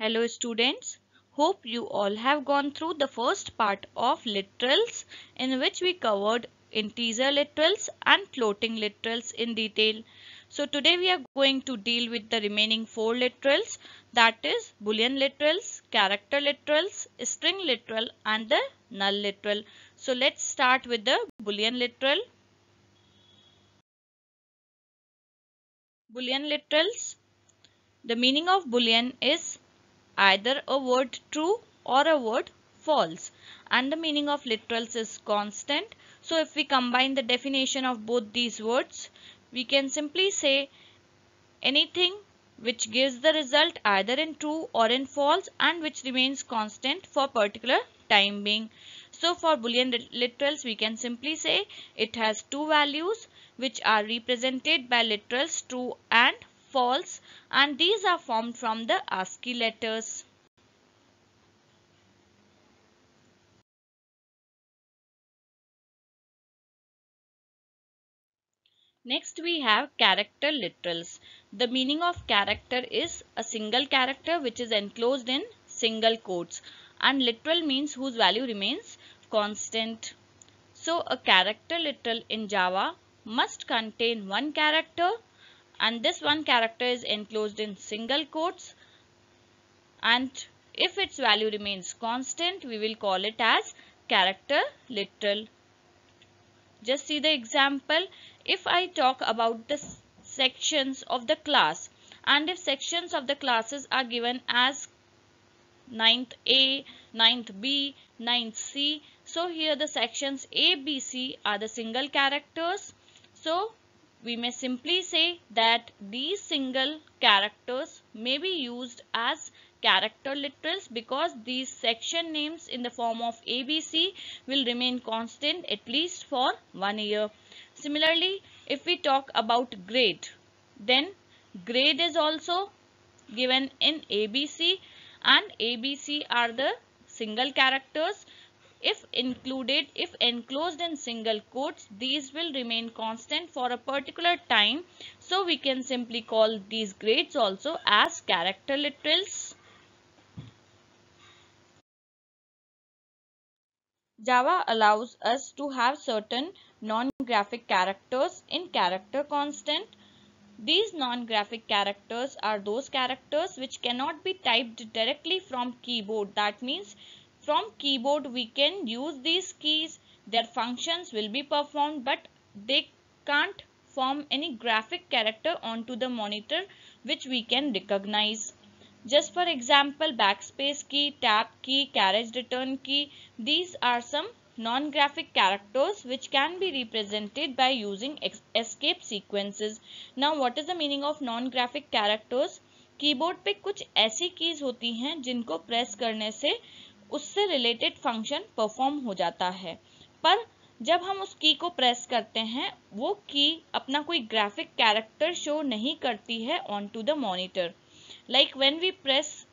Hello students, hope you all have gone through the first part of literals in which we covered integer literals and floating literals in detail. So today we are going to deal with the remaining four literals, that is Boolean literals, character literals, string literal and the null literal. So let's start with the Boolean literal. Boolean literals. The meaning of Boolean is either a word true or a word false, and the meaning of literals is constant. So if we combine the definition of both these words, we can simply say anything which gives the result either in true or in false and which remains constant for particular time being. So for Boolean literals we can simply say it has two values which are represented by literals true and false, and these are formed from the ASCII letters. Next we have character literals. The meaning of character is a single character which is enclosed in single quotes, and literal means whose value remains constant. So a character literal in Java must contain one character, and this one character is enclosed in single quotes, and if its value remains constant we will call it as character literal. Just see the example. If I talk about the sections of the class, and if sections of the classes are given as ninth A, ninth B, ninth C. So here the sections A, B, C are the single characters. So we may simply say that these single characters may be used as character literals because these section names in the form of ABC will remain constant at least for 1 year. Similarly, if we talk about grade, then grade is also given in ABC, and ABC are the single characters. If enclosed in single quotes, these will remain constant for a particular time. So we can simply call these grades also as character literals. Java allows us to have certain non-graphic characters in character constant. These non-graphic characters are those characters which cannot be typed directly from keyboard. That means from keyboard we can use these keys, their functions will be performed, but they can't form any graphic character onto the monitor which we can recognize. Just for example, backspace key, tab key, carriage return key, these are some non-graphic characters which can be represented by using escape sequences. Now what is the meaning of non-graphic characters? Keyboard पे कुछ ऐसी keys होती हैं जिनको press करने से उससे related function perform हो जाता है, पर जब हम उस की को प्रेस करते हैं वो की अपना कोई ग्राफिक कैरेक्टर शो नहीं करती है on to the monitor. Like when we press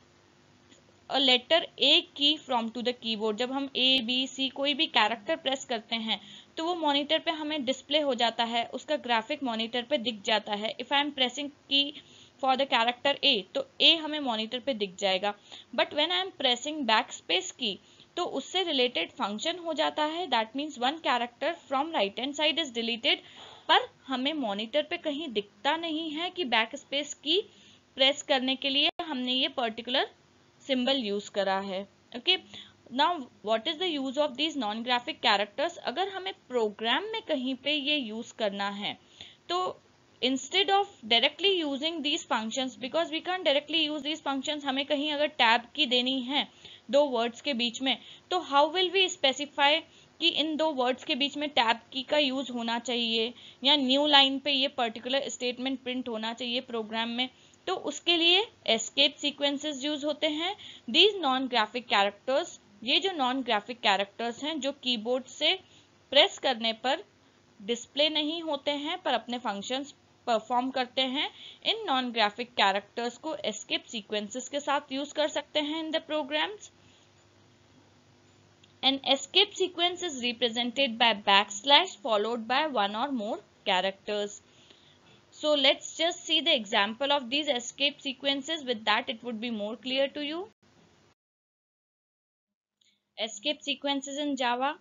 a letter A key from to the keyboard, जब हम A, B, C कोई भी कैरेक्टर प्रेस करते हैं तो वो मॉनिटर पे हमें डिस्प्ले हो जाता है, उसका ग्राफिक मॉनिटर पे दिख जाता है. इफ आई एम प्रेसिंग की फॉर द कैरेक्टर A तो A हमें मॉनिटर पे दिख जाएगा, but when I am pressing back space की तो उससे रिलेटेड फंक्शन हो जाता है. That means one character from right hand side is deleted, पर हमें मॉनिटर पे कहीं दिखता नहीं है कि बैक स्पेस की प्रेस करने के लिए हमने ये पर्टिकुलर सिंबल यूज करा है. Okay, now what is the use of these non graphic characters. अगर हमें प्रोग्राम में कहीं पे ये यूज करना है तो instead of directly using these functions, because we can directly use these functions, हमें कहीं अगर टैब की देनी है दो वर्ड्स के बीच में तो हाउ विल वी स्पेसिफाई कि इन दो वर्ड्स के बीच में टैब की का यूज होना चाहिए या न्यू लाइन पे ये पर्टिकुलर स्टेटमेंट प्रिंट होना चाहिए प्रोग्राम में. तो उसके लिए एस्केप सीक्वेंसेस यूज होते हैं. दीज नॉन ग्राफिक कैरेक्टर्स, ये जो नॉन ग्राफिक कैरेक्टर्स हैं जो कीबोर्ड से प्रेस करने पर डिस्प्ले नहीं होते हैं पर अपने फंक्शंस परफॉर्म करते हैं, इन नॉन ग्राफिक कैरेक्टर्स को एस्केप सीक्वेंसेस के साथ यूज कर सकते हैं in the programs. An escape sequence is represented by backslash followed by one or more characters. So let's just see the example of these escape sequences. With that, it would be more clear to you. Escape sequences in Java.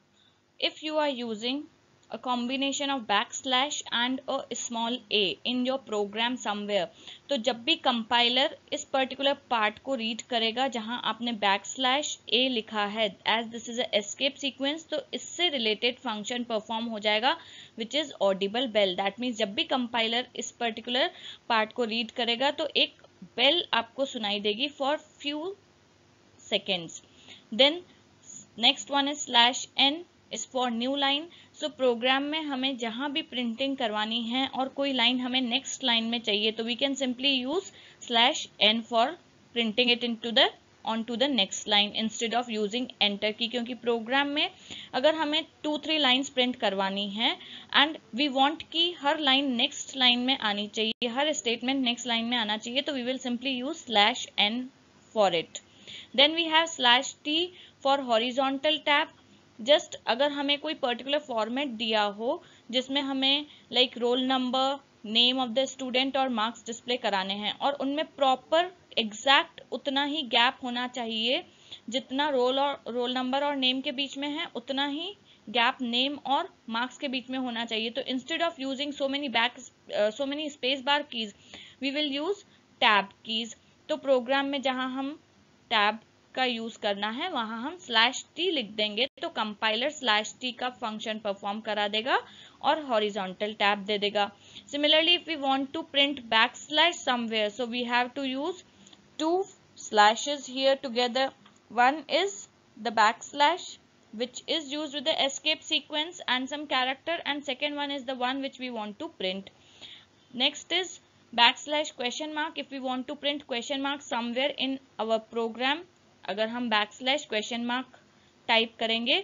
If you are using a combination of backslash and a small a in your program somewhere, तो जब भी compiler इस particular part को read करेगा जहां आपने backslash a लिखा है as this is a escape sequence, तो इससे रिलेटेड फंक्शन परफॉर्म हो जाएगा which is audible bell. That means जब भी कंपाइलर इस पर्टिकुलर पार्ट को रीड करेगा तो एक बेल आपको सुनाई देगी for few seconds. Then next one is slash n is for new line. So program में हमें जहां भी प्रिंटिंग करवानी है और कोई लाइन हमें नेक्स्ट लाइन में चाहिए तो we can simply use slash n for printing it into the onto the next line instead of using enter की, क्योंकि प्रोग्राम में अगर हमें 2-3 लाइंस प्रिंट करवानी है एंड वी वांट कि हर लाइन नेक्स्ट लाइन में आनी चाहिए, हर स्टेटमेंट नेक्स्ट लाइन में आना चाहिए, तो we will simply use slash n for it. Then we have slash t for horizontal tab. Just अगर हमें कोई पर्टिकुलर फॉर्मेट दिया हो जिसमें हमें like roll number, name of the student और मार्क्स डिस्प्ले कराने हैं और उनमें प्रॉपर एग्जैक्ट उतना ही गैप होना चाहिए जितना रोल नंबर और नेम के बीच में है, उतना ही गैप नेम और मार्क्स के बीच में होना चाहिए. तो instead of using so many space bar keys we will use tab keys. तो प्रोग्राम में जहां हम टैब का यूज करना है वहां हम स्लैश टी लिख देंगे तो कंपाइलर स्लैश टी का फंक्शन परफॉर्म करा देगा और हॉरिजॉन्टल टैब दे देगा. Similarly if we want to print backslash somewhere, so we have to use two slashes here together. One is the backslash which is used with the escape sequence and some character, and second one is the one which we want to print. Next is backslash question mark. If we want to print question mark somewhere in our program, अगर हम backslash question mark type करेंगे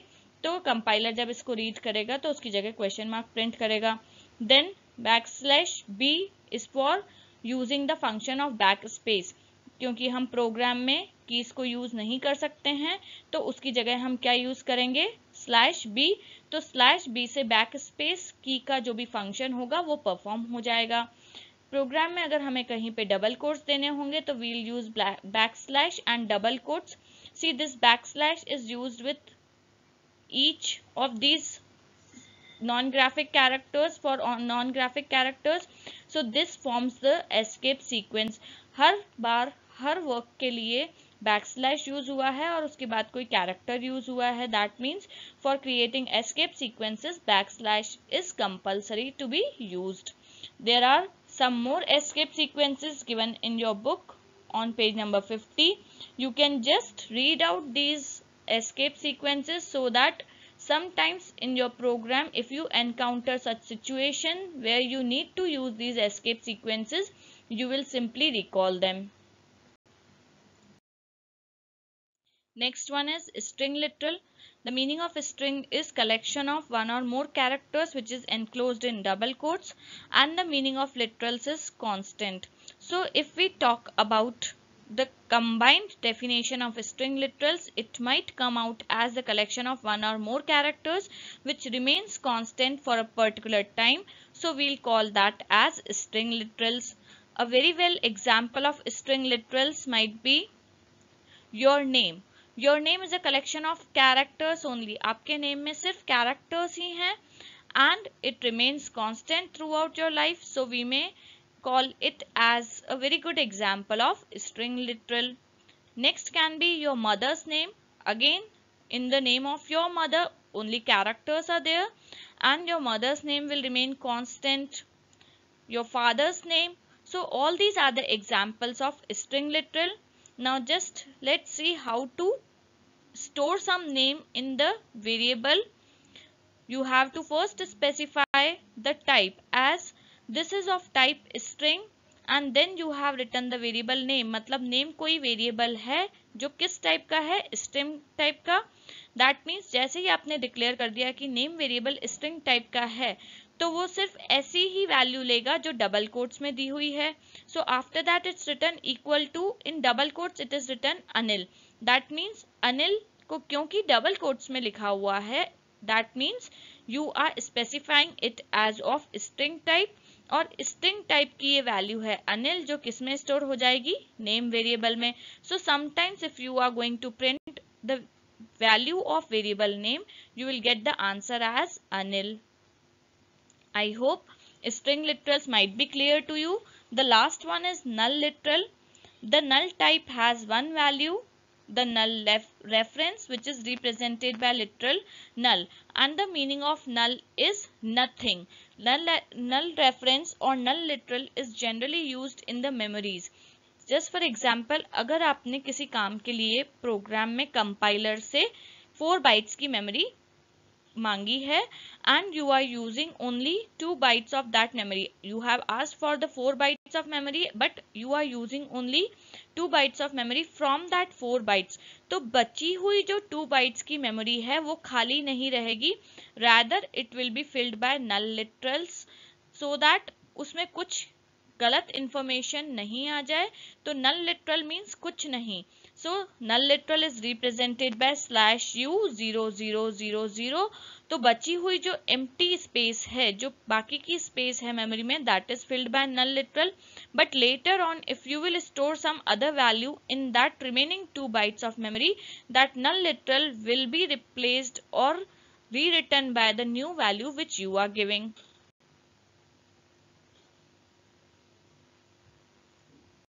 तो compiler जब इसको read करेगा तो उसकी जगह क्वेश्चन मार्क प्रिंट करेगा. Then backslash b is for using the function of backspace. क्योंकि हम प्रोग्राम में कीज को यूज नहीं कर सकते हैं तो उसकी जगह हम क्या यूज करेंगे, स्लैश b. तो स्लैश b से बैक स्पेस की का जो भी फंक्शन होगा वो परफॉर्म हो जाएगा. प्रोग्राम में अगर हमें कहीं पे डबल कोट्स देने होंगे तो we'll use backslash and double quotes. See this backslash is used with each of these non-graphic characters for non-graphic characters. So this forms the escape sequence. Her bar her work के लिए backslash use हुआ है और उसके बाद कोई character use हुआ है. That means for creating escape sequences backslash is compulsory to be used. There are some more escape sequences given in your book on page number 50. You can just read out these escape sequences so that sometimes in your program if you encounter such situation where you need to use these escape sequences, you will simply recall them. Next one is string literal. The meaning of string is collection of one or more characters which is enclosed in double quotes, and the meaning of literals is constant. So if we talk about the combined definition of string literals, it might come out as the collection of one or more characters which remains constant for a particular time. So we'll call that as string literals. A very well example of string literals might be your name. Your name is a collection of characters only. आपके name में सिर्फ characters ही हैं and it remains constant throughout your life. So we may call it as a very good example of string literal. Next can be your mother's name. Again, in the name of your mother, only characters are there and your mother's name will remain constant. Your father's name. So all these are the examples of string literal. Now just let's see how to store some name in the variable. You have to first specify the type as this is of type string and then you have written the variable name. मतलब name कोई variable है जो किस type का है, string type का. That means जैसे ही आपने declare कर दिया कि name variable string type का है तो वो सिर्फ ऐसी ही वैल्यू लेगा जो डबल कोट्स में दी हुई है. So after that it's written equal to, in double quotes it is written Anil. That means Anil को क्योंकि डबल कोट्स में लिखा हुआ है, that means you are specifying it as of string type और स्ट्रिंग टाइप की ये वैल्यू है अनिल, जो किस में स्टोर हो जाएगी, नेम वेरिएबल में. So sometimes if you are going to print the value of variable name, you will get the answer as Anil. I hope string literals might be clear to you. The last one is null literal. The null type has one value, the null reference, which is represented by literal null, and the meaning of null is nothing. Null reference or null literal is generally used in the memories. Just for example, अगर आपने किसी काम के लिए programme में compiler से 4 bytes की memory मांगी है and you are using only 2 bytes of that memory, you have asked for the 4 bytes of memory but you are using only 2 bytes of memory from that 4 bytes. तो बची हुई जो 2 bytes की memory है वो खाली नहीं रहेगी, rather it will be filled by null literals so that उसमें कुछ गलत इंफॉर्मेशन नहीं आ जाए. तो नल लिटरल मीन्स कुछ नहीं. So null literal is represented by /u0000. तो बची हुई जो एम्प्टी स्पेस है, जो बाकी की स्पेस है मेमोरी में, that is filled by null literal. But later on if you will store some other value in that remaining 2 bytes of memory, that null literal will be replaced और rewritten by the new value which you are giving.